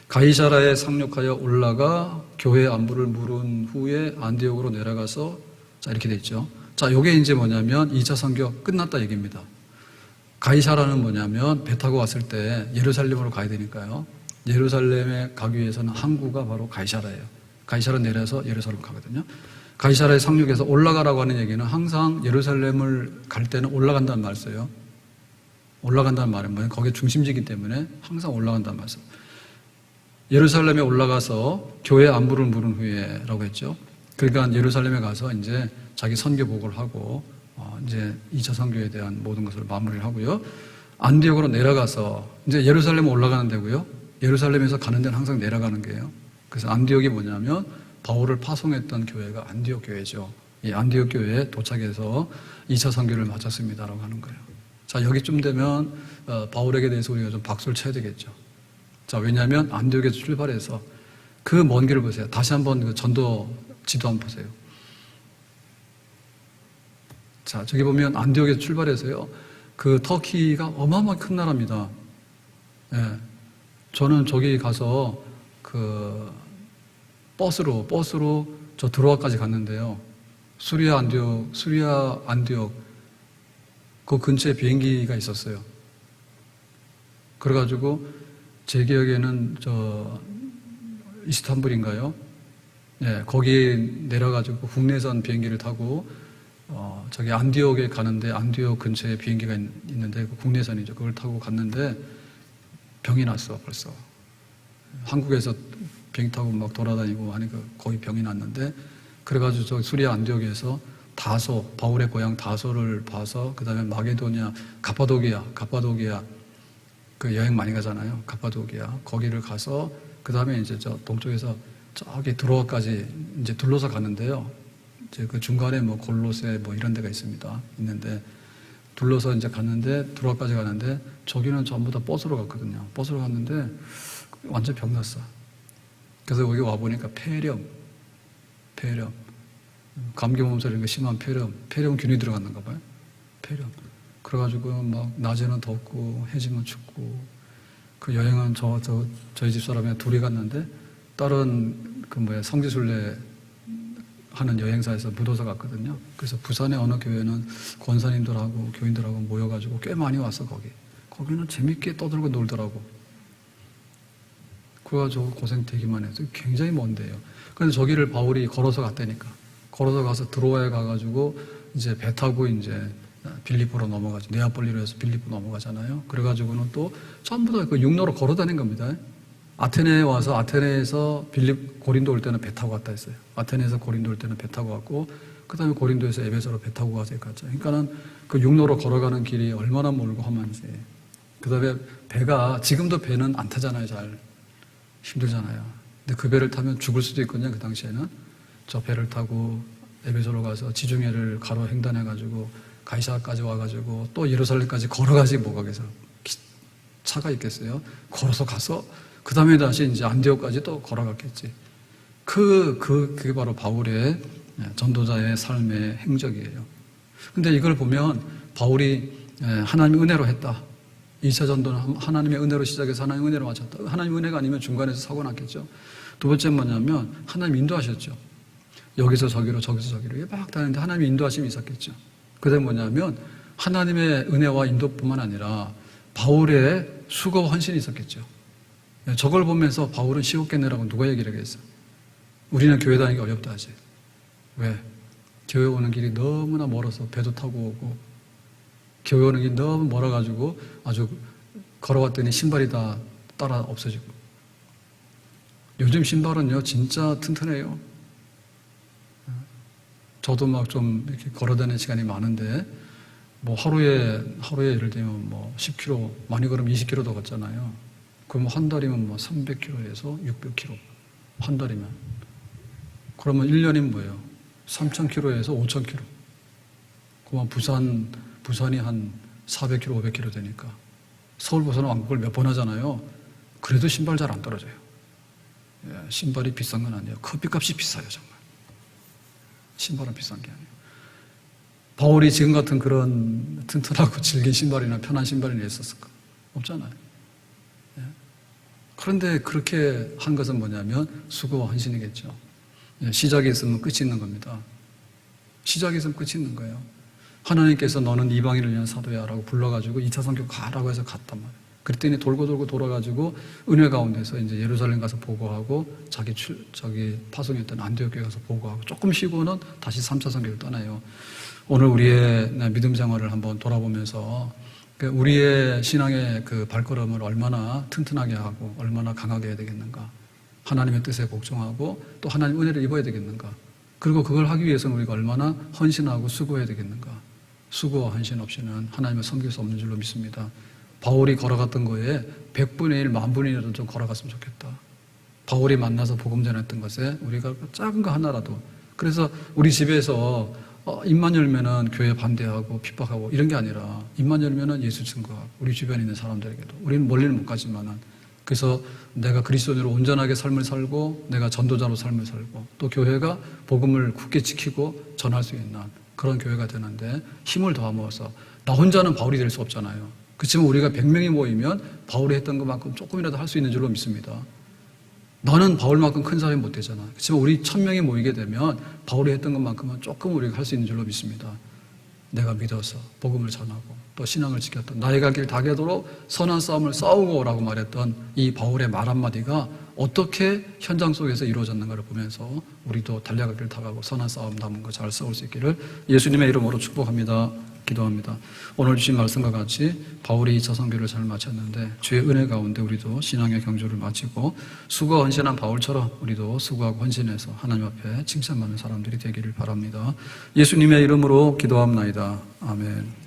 가이사라에 상륙하여 올라가 교회 안부를 물은 후에 안디옥으로 내려가서 자, 이렇게 돼 있죠. 자, 요게 이제 뭐냐면 2차 선교 끝났다 얘기입니다. 가이사라는 뭐냐면 배 타고 왔을 때 예루살렘으로 가야 되니까요. 예루살렘에 가기 위해서는 항구가 바로 가이사라예요. 가이사라 내려서 예루살렘 가거든요. 가이사라에 상륙해서 올라가라고 하는 얘기는 항상 예루살렘을 갈 때는 올라간다는 말 써요. 올라간다는 말은 뭐예요? 거기에 중심지이기 때문에 항상 올라간다는 말 써요. 예루살렘에 올라가서 교회 안부를 물은 후에라고 했죠. 그러니까 예루살렘에 가서 이제 자기 선교 보고를 하고 이제 2차 선교에 대한 모든 것을 마무리를 하고요. 안디옥으로 내려가서 이제 예루살렘 올라가는 데고요. 예루살렘에서 가는 데는 항상 내려가는 거예요. 그래서 안디옥이 뭐냐면 바울을 파송했던 교회가 안디옥 교회죠. 이 안디옥 교회에 도착해서 2차 선교를 마쳤습니다라고 하는 거예요. 자, 여기쯤 되면 바울에게 대해서 우리가 좀 박수를 쳐야 되겠죠. 자, 왜냐하면 안디옥에서 출발해서 그 먼 길을 보세요. 다시 한번 그 전도 지도 한번 보세요. 자, 저기 보면 안디옥에서 출발해서요. 그 터키가 어마어마하게 큰 나라입니다. 예. 저는 저기 가서 그 버스로 저 드로아까지 갔는데요. 수리아 안디옥 그 근처에 비행기가 있었어요. 그래가지고 제 기억에는 저 이스탄불인가요? 예, 거기 내려가지고 국내선 비행기를 타고 저기 안디옥에 가는데 안디옥 근처에 비행기가 있는데 그 국내선이죠. 그걸 타고 갔는데 병이 났어 벌써. 한국에서 비행기 타고 막 돌아다니고 하니까 거의 병이 났는데 그래가지고 저 수리아 안디옥에서 다소 바울의 고향 다소를 봐서 그 다음에 마게도니아 가파도기아 그 여행 많이 가잖아요. 가파도기아 거기를 가서 그 다음에 이제 저 동쪽에서 저기 드로아까지 이제 둘러서 가는데요. 이제 그 중간에 뭐 골로새 뭐 이런 데가 있는데 둘러서 이제 갔는데 드로아까지 가는데 저기는 전부 다 버스로 갔거든요. 버스로 갔는데 완전 병났어. 그래서 여기 와 보니까 폐렴 감기 몸살 이런 거 심한 폐렴균이 들어갔는가 봐요. 폐렴. 그래가지고 막 낮에는 덥고 해지면 춥고 그 여행은 저희 집 사람이 둘이 갔는데 다른 성지순례 하는 여행사에서 무도사 갔거든요. 그래서 부산의 어느 교회는 권사님들하고 교인들하고 모여가지고 꽤 많이 왔어 거기는 재밌게 떠들고 놀더라고. 그래가지고 고생 되기만 해서 굉장히 먼데요. 그런데 저기를 바울이 걸어서 갔다니까. 걸어서 가서 드로아에 가가지고 이제 배 타고 이제 빌립보로 넘어가죠. 네아폴리로 해서 빌립보 넘어가잖아요. 그래가지고는 또 전부 다 그 육로로 걸어 다닌 겁니다. 아테네에 와서 아테네에서 고린도 올 때는 배 타고 갔다 했어요. 아테네에서 고린도 올 때는 배 타고 갔고, 그 다음에 고린도에서 에베소로 배 타고 가서 갔죠. 그러니까는 그 육로로 걸어가는 길이 얼마나 멀고 험한지. 그 다음에 배가, 지금도 배는 안 타잖아요. 잘. 힘들잖아요. 근데 그 배를 타면 죽을 수도 있거든요. 그 당시에는. 저 배를 타고 에베소로 가서 지중해를 가로 횡단해가지고 가이사까지 와가지고 또 예루살렘까지 걸어가지 뭐가 계서 차가 있겠어요? 걸어서 가서 그 다음에 다시 이제 안디옥까지 또 걸어갔겠지. 그게 바로 바울의 전도자의 삶의 행적이에요. 근데 이걸 보면 바울이 하나님의 은혜로 했다. 2차 전도는 하나님의 은혜로 시작해서 하나님의 은혜로 마쳤다. 하나님의 은혜가 아니면 중간에서 사고 났겠죠. 두 번째는 뭐냐면 하나님 인도하셨죠. 여기서 저기로 저기서 저기로 막 다니는데 하나님의 인도하심이 있었겠죠. 그다음에 뭐냐면 하나님의 은혜와 인도뿐만 아니라 바울의 수고와 헌신이 있었겠죠. 저걸 보면서 바울은 시옷겠네라고 누가 얘기를 하겠어? 우리는 교회 다니기 어렵다 하지. 왜? 교회 오는 길이 너무나 멀어서 배도 타고 오고, 교회 오는 길이 너무 멀어가지고 아주 걸어왔더니 신발이 다 따라 없어지고. 요즘 신발은요 진짜 튼튼해요. 저도 막 좀 이렇게 걸어다니는 시간이 많은데, 뭐 하루에 예를 들면 뭐 10km, 많이 걸으면 20km도 걷잖아요. 그럼 한 달이면 뭐 300km에서 600km. 한 달이면. 그러면 1년이면 뭐예요? 3,000km에서 5,000km. 그러면 부산이 한 400km, 500km 되니까. 서울 부산 왕복을 몇 번 하잖아요. 그래도 신발 잘 안 떨어져요. 신발이 비싼 건 아니에요. 커피값이 비싸요, 정말. 신발은 비싼 게 아니에요. 바울이 지금 같은 그런 튼튼하고 질긴 신발이나 편한 신발이나 있었을까? 없잖아요. 그런데 그렇게 한 것은 뭐냐면 수고와 헌신이겠죠. 시작이 있으면 끝이 있는 겁니다. 시작이 있으면 끝이 있는 거예요. 하나님께서 너는 이방인을 위한 사도야 라고 불러가지고 2차 선교 가라고 해서 갔단 말이에요. 그랬더니 돌고 돌아가지고 은혜 가운데서 이제 예루살렘 가서 보고하고 자기 파송했던 안디옥 교회 가서 보고하고 조금 쉬고는 다시 3차 선교를 떠나요. 오늘 우리의 믿음 생활을 한번 돌아보면서 우리의 신앙의 그 발걸음을 얼마나 튼튼하게 하고 얼마나 강하게 해야 되겠는가. 하나님의 뜻에 복종하고 또 하나님의 은혜를 입어야 되겠는가. 그리고 그걸 하기 위해서는 우리가 얼마나 헌신하고 수고해야 되겠는가. 수고와 헌신 없이는 하나님을 섬길 수 없는 줄로 믿습니다. 바울이 걸어갔던 거에 100분의 1, 10,000분이라도 좀 걸어갔으면 좋겠다. 바울이 만나서 복음 전했던 것에 우리가 작은 거 하나라도. 그래서 우리 집에서 입만 열면은 교회 반대하고 핍박하고 이런 게 아니라 입만 열면은 예수 증거하고 우리 주변에 있는 사람들에게도. 우리는 멀리는 못 가지만은. 그래서 내가 그리스도인으로 온전하게 삶을 살고 내가 전도자로 삶을 살고 또 교회가 복음을 굳게 지키고 전할 수 있는 그런 교회가 되는데 힘을 더함으로써 나 혼자는 바울이 될 수 없잖아요. 그렇지만 우리가 100명이 모이면 바울이 했던 것만큼 조금이라도 할 수 있는 줄로 믿습니다. 나는 바울만큼 큰 사람이 못 되잖아. 그렇지만 우리 1,000명이 모이게 되면 바울이 했던 것만큼은 조금 우리가 할 수 있는 줄로 믿습니다. 내가 믿어서 복음을 전하고 또 신앙을 지켰던 나의 갈 길 다 되도록 선한 싸움을 싸우고 라고 말했던 이 바울의 말 한마디가 어떻게 현장 속에서 이루어졌는가를 보면서 우리도 달려갈 길 다가고 선한 싸움 남은 거 잘 싸울 수 있기를 예수님의 이름으로 축복합니다. 기도합니다. 오늘 주신 말씀과 같이 바울이 2차 선교를 잘 마쳤는데 주의 은혜 가운데 우리도 신앙의 경주를 마치고 수고와 헌신한 바울처럼 우리도 수고하고 헌신해서 하나님 앞에 칭찬받는 사람들이 되기를 바랍니다. 예수님의 이름으로 기도합나이다. 아멘.